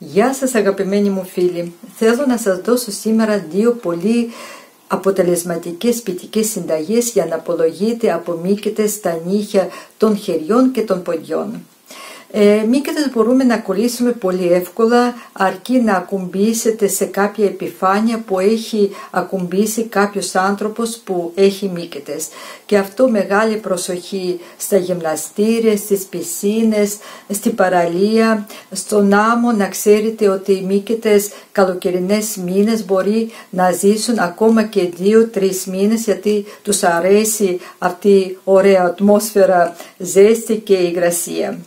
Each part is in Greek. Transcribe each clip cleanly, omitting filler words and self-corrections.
Γεια σας αγαπημένοι μου φίλοι, θέλω να σας δώσω σήμερα δύο πολύ αποτελεσματικές σπιτικές συνταγές για να απολογείτε από μύκητες στα νύχια των χεριών και των ποδιών. Μύκητες μπορούμε να κολλήσουμε πολύ εύκολα, αρκεί να ακουμπήσετε σε κάποια επιφάνεια που έχει ακουμπήσει κάποιος άνθρωπος που έχει μύκητες. Και αυτό μεγάλη προσοχή στα γυμναστήρια, στις πισίνες, στην παραλία, στον άμμο. Να ξέρετε ότι οι μύκητες καλοκαιρινές μήνες μπορεί να ζήσουν ακόμα και 2-3 μήνες, γιατί τους αρέσει αυτή η ωραία ατμόσφαιρα, ζέστη και υγρασία.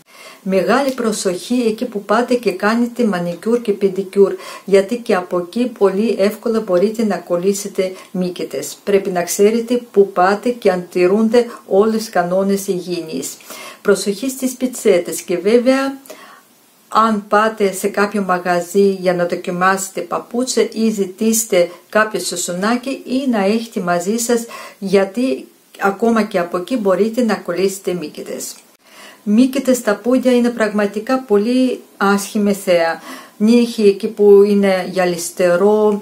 Μεγάλη προσοχή εκεί που πάτε και κάνετε μανικιούρ και πεντικιούρ, γιατί και από εκεί πολύ εύκολα μπορείτε να κολλήσετε μύκητες. Πρέπει να ξέρετε που πάτε και αν τηρούνται όλες τις κανόνες υγιεινής. Προσοχή στις πιτσέτες και βέβαια αν πάτε σε κάποιο μαγαζί για να δοκιμάσετε παπούτσια ή ζητήσετε κάποιο σωσονάκι ή να έχετε μαζί σας, γιατί ακόμα και από εκεί μπορείτε να κολλήσετε μύκητες. Μύκητες στα πόδια είναι πραγματικά πολύ άσχημη θέα. Νύχι εκεί που είναι γυαλιστερό,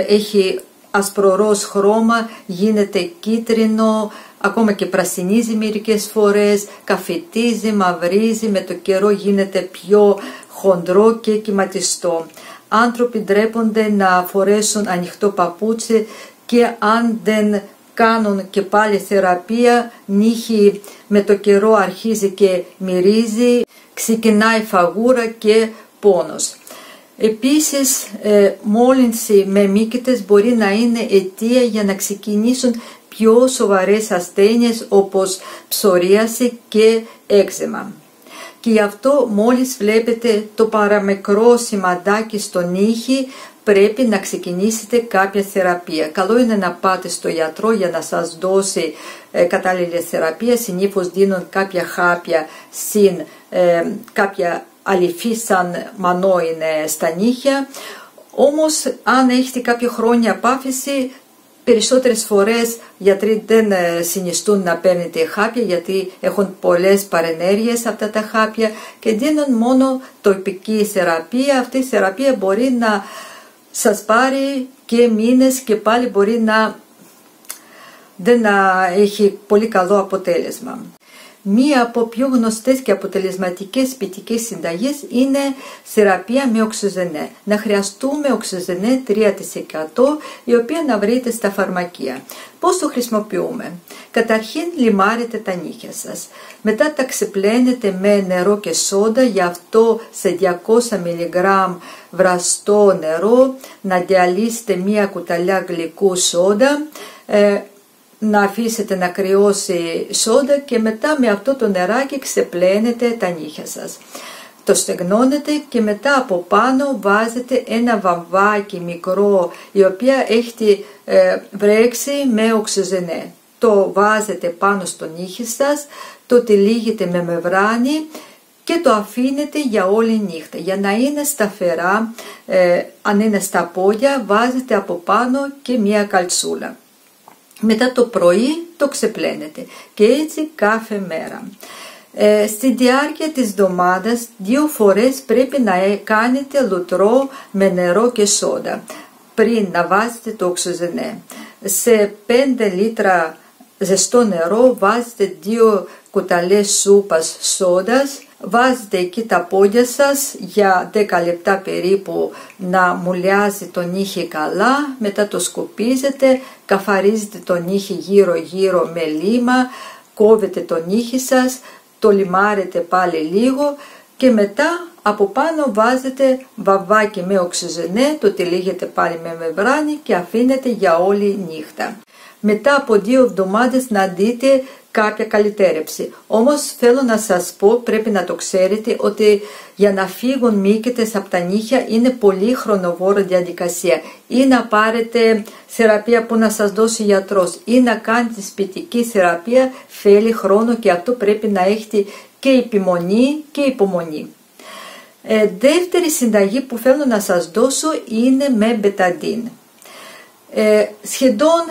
έχει ασπροροζ χρώμα, γίνεται κίτρινο, ακόμα και πρασινίζει μερικές φορές, καφετίζει, μαυρίζει, με το καιρό γίνεται πιο χοντρό και κυματιστό. Άνθρωποι ντρέπονται να φορέσουν ανοιχτό παπούτσι και αν δεν κάνουν και πάλι θεραπεία, νύχι με το καιρό αρχίζει και μυρίζει, ξεκινάει φαγούρα και πόνος. Επίσης, μόλυνση με μύκητες μπορεί να είναι αιτία για να ξεκινήσουν πιο σοβαρές ασθένειες όπως ψωρίαση και έξαιμα. Και γι' αυτό μόλις βλέπετε το παραμικρό σημαντάκι στο νύχι, πρέπει να ξεκινήσετε κάποια θεραπεία. Καλό είναι να πάτε στο γιατρό για να σας δώσει κατάλληλη θεραπεία. Συνήθως δίνουν κάποια χάπια συν κάποια αληφή σαν μανό είναι στα νύχια. Όμως αν έχετε κάποια χρόνια απάφηση, περισσότερες φορές γιατροί δεν συνιστούν να παίρνετε χάπια, γιατί έχουν πολλές παρενέργειες αυτά τα χάπια και δίνουν μόνο τοπική θεραπεία. Αυτή η θεραπεία μπορεί να σας πάρει και μήνες και πάλι μπορεί να δεν έχει πολύ καλό αποτέλεσμα. Μία από πιο γνωστές και αποτελεσματικές σπιτικές συνταγές είναι θεραπεία με οξυζενέ. Να χρειαστούμε οξυζενέ 3%, η οποία να βρείτε στα φαρμακεία. Πώς το χρησιμοποιούμε? Καταρχήν λιμάρετε τα νύχια σας. Μετά τα ξεπλένετε με νερό και σόντα, γι' αυτό σε 200 mg βραστό νερό να διαλύσετε μία κουταλιά γλυκού σόντα, να αφήσετε να κρυώσει σόντα και μετά με αυτό το νεράκι ξεπλένετε τα νύχια σας. Το στεγνώνετε και μετά από πάνω βάζετε ένα βαμβάκι μικρό, η οποία έχει βρέξει με οξυζενέ. Το βάζετε πάνω στο νύχι σας, το τυλίγετε με μεμβράνη και το αφήνετε για όλη νύχτα. Για να είναι σταθερά, αν είναι στα πόδια, βάζετε από πάνω και μία καλτσούλα. Μετά το πρωί το ξεπλένετε και έτσι κάθε μέρα. Στη διάρκεια της εβδομάδας 2 φορές πρέπει να κάνετε λουτρό με νερό και σόντα πριν να βάζετε το οξυζενέ. Σε 5 λίτρα ζεστό νερό βάζετε 2 κουταλές σούπας σόντας, βάζετε εκεί τα πόδια σας για 10 λεπτά περίπου να μουλιάζει το νύχι καλά, μετά το σκουπίζετε, καθαρίζετε το νύχι γύρω γύρω με λίμα, κόβετε το νύχι σας, το λιμάρετε πάλι λίγο και μετά από πάνω βάζετε βαμβάκι με οξυζενέ, το τυλίγετε πάλι με μεμβράνη και αφήνετε για όλη νύχτα. Μετά από 2 εβδομάδες να δείτε κάποια καλυτέρευση. Όμως θέλω να σας πω, πρέπει να το ξέρετε, ότι για να φύγουν μύκητες από τα νύχια είναι πολύ χρονοβόρα διαδικασία. Ή να πάρετε θεραπεία που να σας δώσει γιατρός ή να κάνετε σπιτική θεραπεία, θέλει χρόνο και αυτό πρέπει να έχετε και επιμονή και υπομονή. Δεύτερη συνταγή που θέλω να σας δώσω είναι με μπεταντίν. Σχεδόν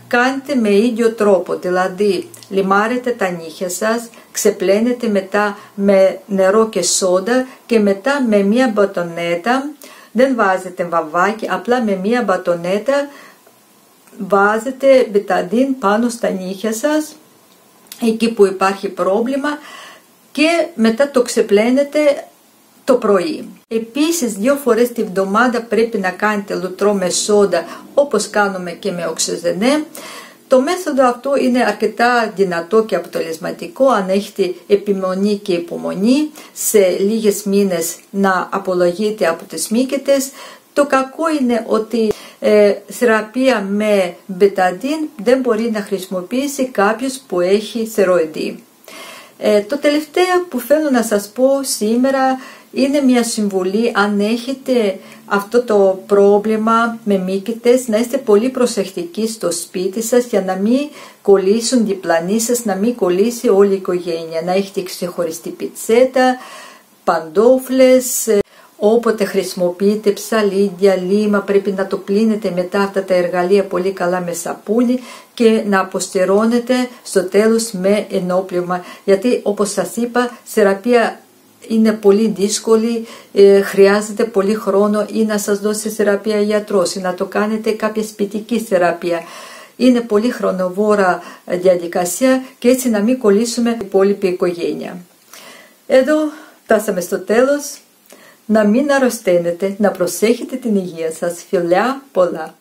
κάνετε με ίδιο τρόπο, δηλαδή λιμάρετε τα νύχια σας, ξεπλένετε μετά με νερό και σόντα και μετά με μία μπατονέτα, δεν βάζετε βαμβάκι, απλά με μία μπατονέτα βάζετε μπεταντίν πάνω στα νύχια σας, εκεί που υπάρχει πρόβλημα, και μετά το ξεπλένετε το πρωί. Επίσης 2 φορές τη βδομάδα πρέπει να κάνετε λουτρό με σόντα, όπως κάνουμε και με οξυζενέ. Το μέθοδο αυτό είναι αρκετά δυνατό και αποτελεσματικό αν έχετε επιμονή και υπομονή, σε λίγες μήνες να απολογείτε από τις μύκητες. Το κακό είναι ότι θεραπεία με μπεταντίν δεν μπορεί να χρησιμοποιήσει κάποιος που έχει θηροειδή. Το τελευταίο που θέλω να σας πω σήμερα είναι μια συμβουλή. Αν έχετε αυτό το πρόβλημα με μύκητες, να είστε πολύ προσεκτικοί στο σπίτι σας για να μην κολλήσουν διπλανοί σας, να μην κολλήσει όλη η οικογένεια. Να έχετε ξεχωριστή πιτσέτα, παντόφλες. Όποτε χρησιμοποιείτε ψαλίδια, λίμα, πρέπει να το πλύνετε μετά αυτά τα εργαλεία πολύ καλά με σαπούνι και να αποστηρώνετε στο τέλος με ενόπλευμα. Γιατί όπως σας είπα, θεραπεία είναι πολύ δύσκολη, χρειάζεται πολύ χρόνο, ή να σας δώσει θεραπεία γιατρός ή να το κάνετε κάποια σπιτική θεραπεία. Είναι πολύ χρονοβόρα διαδικασία και έτσι να μην κολλήσουμε την υπόλοιπη οικογένεια. Εδώ φτάσαμε στο τέλος. Να μην αρρωσταίνετε, να προσέχετε την υγεία σας. Φιλιά πολλά!